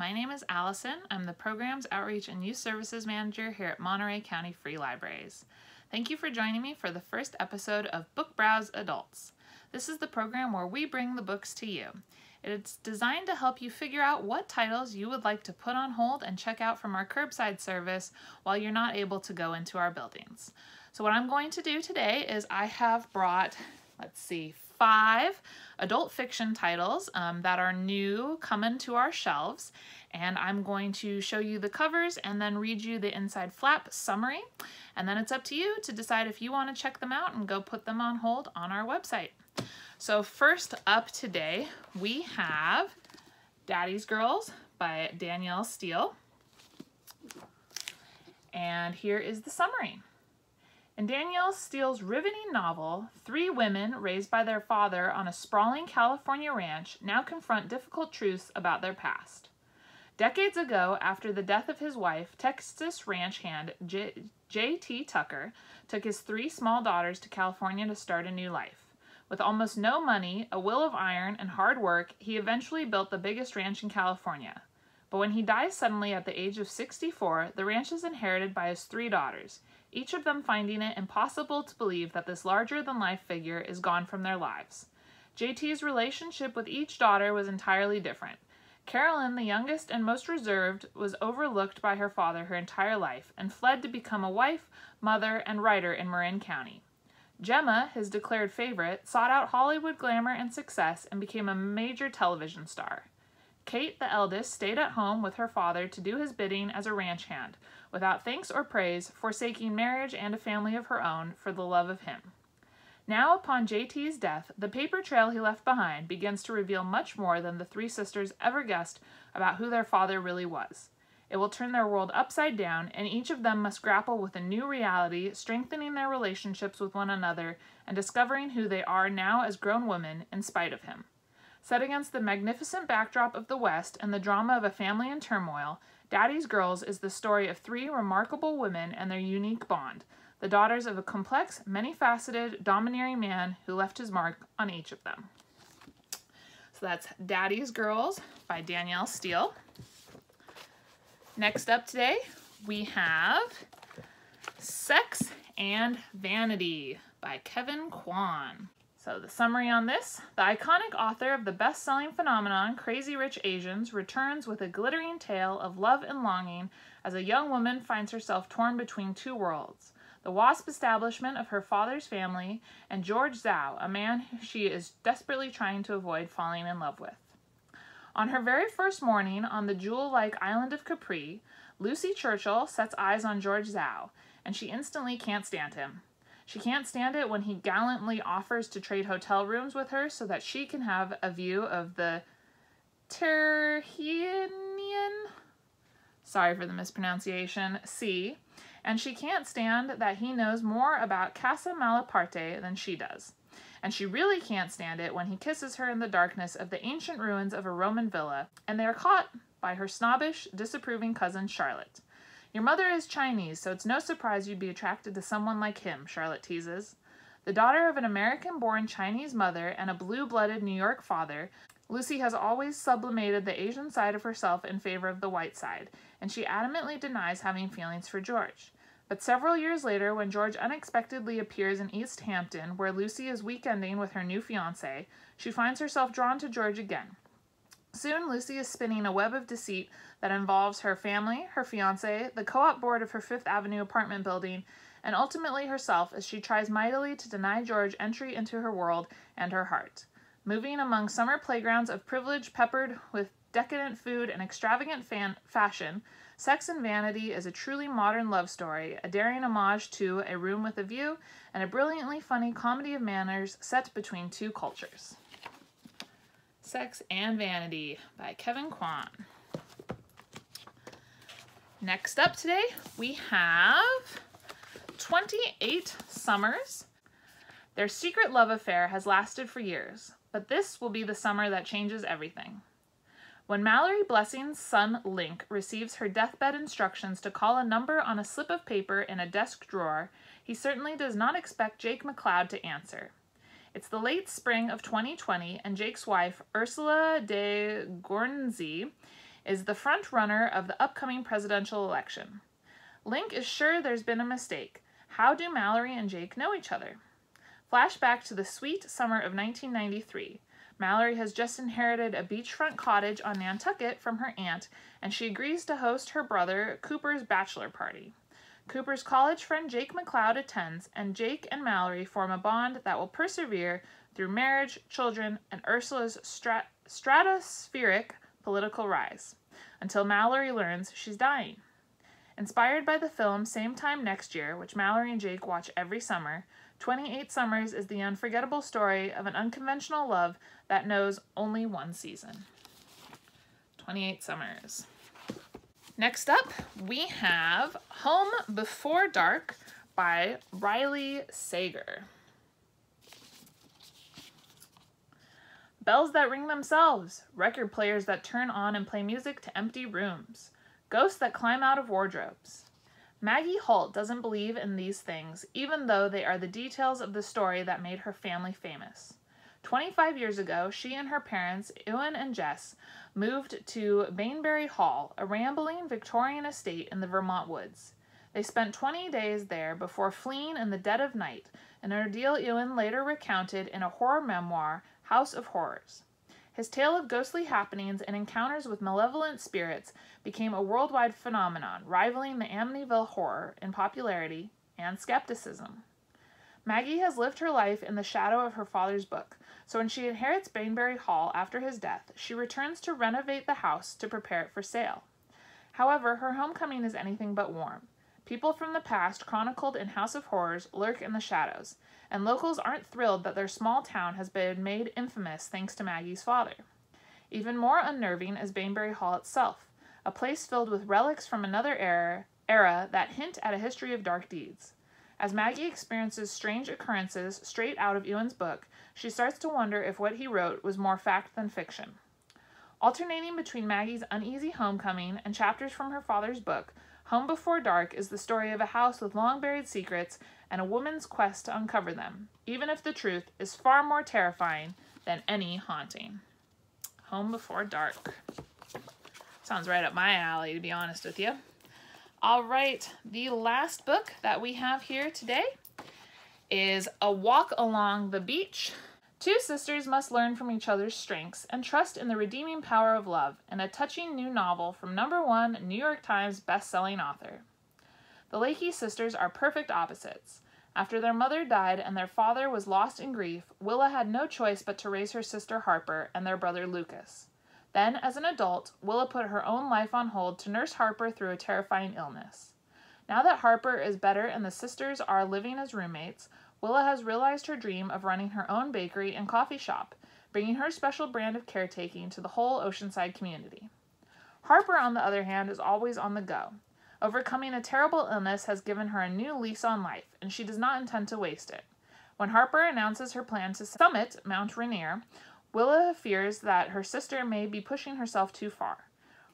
my name is Allison. I'm the Programs, Outreach, and Youth Services Manager here at Monterey County Free Libraries. Thank you for joining me for the first episode of Book Browse Adults. This is the program where we bring the books to you. It's designed to help you figure out what titles you would like to put on hold and check out from our curbside service while you're not able to go into our buildings. So what I'm going to do today is I have brought, 5 adult fiction titles that are new coming to our shelves, and I'm going to show you the covers and then read you the inside flap summary, and then it's up to you to decide if you want to check them out and go put them on hold on our website. So first up today we have Daddy's Girls by Danielle Steele, and here is the summary. In Danielle Steele's riveting novel, 3 women raised by their father on a sprawling California ranch now confront difficult truths about their past. Decades ago, after the death of his wife, Texas ranch hand J.T. Tucker took his 3 small daughters to California to start a new life. With almost no money, a will of iron, and hard work, he eventually built the biggest ranch in California. But when he dies suddenly at the age of 64, the ranch is inherited by his 3 daughters, each of them finding it impossible to believe that this larger-than-life figure is gone from their lives. JT's relationship with each daughter was entirely different. Carolyn, the youngest and most reserved, was overlooked by her father her entire life and fled to become a wife, mother, and writer in Marin County. Gemma, his declared favorite, sought out Hollywood glamour and success and became a major television star. Kate, the eldest, stayed at home with her father to do his bidding as a ranch hand, without thanks or praise, forsaking marriage and a family of her own for the love of him. Now, upon JT's death, the paper trail he left behind begins to reveal much more than the 3 sisters ever guessed about who their father really was. It will turn their world upside down, and each of them must grapple with a new reality, strengthening their relationships with one another and discovering who they are now as grown women in spite of him. Set against the magnificent backdrop of the West and the drama of a family in turmoil, Daddy's Girls is the story of 3 remarkable women and their unique bond, the daughters of a complex, many-faceted, domineering man who left his mark on each of them. So that's Daddy's Girls by Danielle Steele. Next up today, we have Sex and Vanity by Kwan. So the summary on this: the iconic author of the best-selling phenomenon Crazy Rich Asians returns with a glittering tale of love and longing as a young woman finds herself torn between 2 worlds, the WASP establishment of her father's family and George Zhao, a man who she is desperately trying to avoid falling in love with. On her very first morning on the jewel-like island of Capri, Lucy Churchill sets eyes on George Zhao, and she instantly can't stand him. She can't stand it when he gallantly offers to trade hotel rooms with her so that she can have a view of the Terhenian, sorry for the mispronunciation, sea, and she can't stand that he knows more about Casa Malaparte than she does. And she really can't stand it when he kisses her in the darkness of the ancient ruins of a Roman villa, and they are caught by her snobbish, disapproving cousin Charlotte. Your mother is Chinese, so it's no surprise you'd be attracted to someone like him, Charlotte teases. The daughter of an American-born Chinese mother and a blue-blooded New York father, Lucy has always sublimated the Asian side of herself in favor of the white side, and she adamantly denies having feelings for George. But several years later, when George unexpectedly appears in East Hampton, where Lucy is weekending with her new fiancé, she finds herself drawn to George again. Soon, Lucy is spinning a web of deceit that involves her family, her fiancé, the co-op board of her Fifth Avenue apartment building, and ultimately herself as she tries mightily to deny George entry into her world and her heart. Moving among summer playgrounds of privilege peppered with decadent food and extravagant fashion, Sex and Vanity is a truly modern love story, a daring homage to A Room with a View, and a brilliantly funny comedy of manners set between 2 cultures. Sex and Vanity by Kwan. Next up today, we have 28 Summers. Their secret love affair has lasted for years, but this will be the summer that changes everything. When Mallory Blessing's son Link receives her deathbed instructions to call a number on a slip of paper in a desk drawer, he certainly does not expect Jake McLeod to answer. It's the late spring of 2020, and Jake's wife, Ursula de Gornsey, is the front runner of the upcoming presidential election. Link is sure there's been a mistake. How do Mallory and Jake know each other? Flashback to the sweet summer of 1993. Mallory has just inherited a beachfront cottage on Nantucket from her aunt, and she agrees to host her brother Cooper's bachelor party. Cooper's college friend Jake McLeod attends, and Jake and Mallory form a bond that will persevere through marriage, children, and Ursula's stratospheric political rise, until Mallory learns she's dying. Inspired by the film Same Time Next Year, which Mallory and Jake watch every summer, 28 Summers is the unforgettable story of an unconventional love that knows only one season. 28 Summers. Next up, we have Home Before Dark by Riley Sager. Bells that ring themselves, record players that turn on and play music to empty rooms, ghosts that climb out of wardrobes. Maggie Holt doesn't believe in these things, even though they are the details of the story that made her family famous. 25 years ago, she and her parents, Ewan and Jess, moved to Bainbury Hall, a rambling Victorian estate in the Vermont woods. They spent 20 days there before fleeing in the dead of night, an ordeal Ewan later recounted in a horror memoir, House of Horrors. His tale of ghostly happenings and encounters with malevolent spirits became a worldwide phenomenon, rivaling the Amityville Horror in popularity and skepticism. Maggie has lived her life in the shadow of her father's book, so when she inherits Bainbury Hall after his death, she returns to renovate the house to prepare it for sale. However, her homecoming is anything but warm. People from the past chronicled in House of Horrors lurk in the shadows, and locals aren't thrilled that their small town has been made infamous thanks to Maggie's father. Even more unnerving is Bainbury Hall itself, a place filled with relics from another era that hint at a history of dark deeds. As Maggie experiences strange occurrences straight out of Ewan's book, she starts to wonder if what he wrote was more fact than fiction. Alternating between Maggie's uneasy homecoming and chapters from her father's book, Home Before Dark is the story of a house with long-buried secrets and a woman's quest to uncover them, even if the truth is far more terrifying than any haunting. Home Before Dark. Sounds right up my alley, to be honest with you. All right, the last book that we have here today is A Walk Along the Beach. Two sisters must learn from each other's strengths and trust in the redeeming power of love in a touching new novel from #1 New York Times best-selling author. The Lakey sisters are perfect opposites. After their mother died and their father was lost in grief, Willa had no choice but to raise her sister Harper and their brother Lucas. Then, as an adult, Willa put her own life on hold to nurse Harper through a terrifying illness. Now that Harper is better and the sisters are living as roommates, Willa has realized her dream of running her own bakery and coffee shop, bringing her special brand of caretaking to the whole Oceanside community. Harper, on the other hand, is always on the go. Overcoming a terrible illness has given her a new lease on life, and she does not intend to waste it. When Harper announces her plan to summit Mount Rainier, Willa fears that her sister may be pushing herself too far.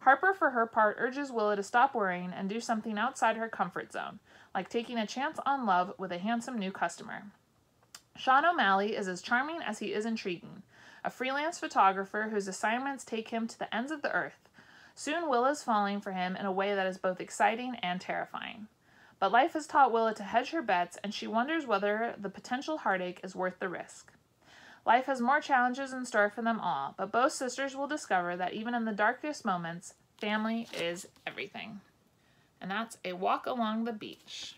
Harper, for her part, urges Willa to stop worrying and do something outside her comfort zone, like taking a chance on love with a handsome new customer. Sean O'Malley is as charming as he is intriguing, a freelance photographer whose assignments take him to the ends of the earth. Soon Willa's falling for him in a way that is both exciting and terrifying. But life has taught Willa to hedge her bets, and she wonders whether the potential heartache is worth the risk. Life has more challenges in store for them all, but both sisters will discover that even in the darkest moments, family is everything. And that's A Walk Along the Beach.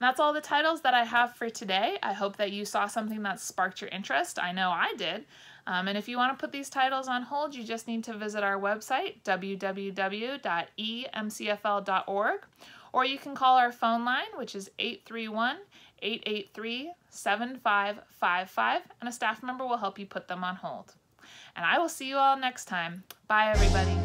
That's all the titles that I have for today. I hope that you saw something that sparked your interest. I know I did. And if you want to put these titles on hold, you just need to visit our website, www.emcfl.org, or you can call our phone line, which is 831-883-7555, and a staff member will help you put them on hold. And I will see you all next time. Bye, everybody.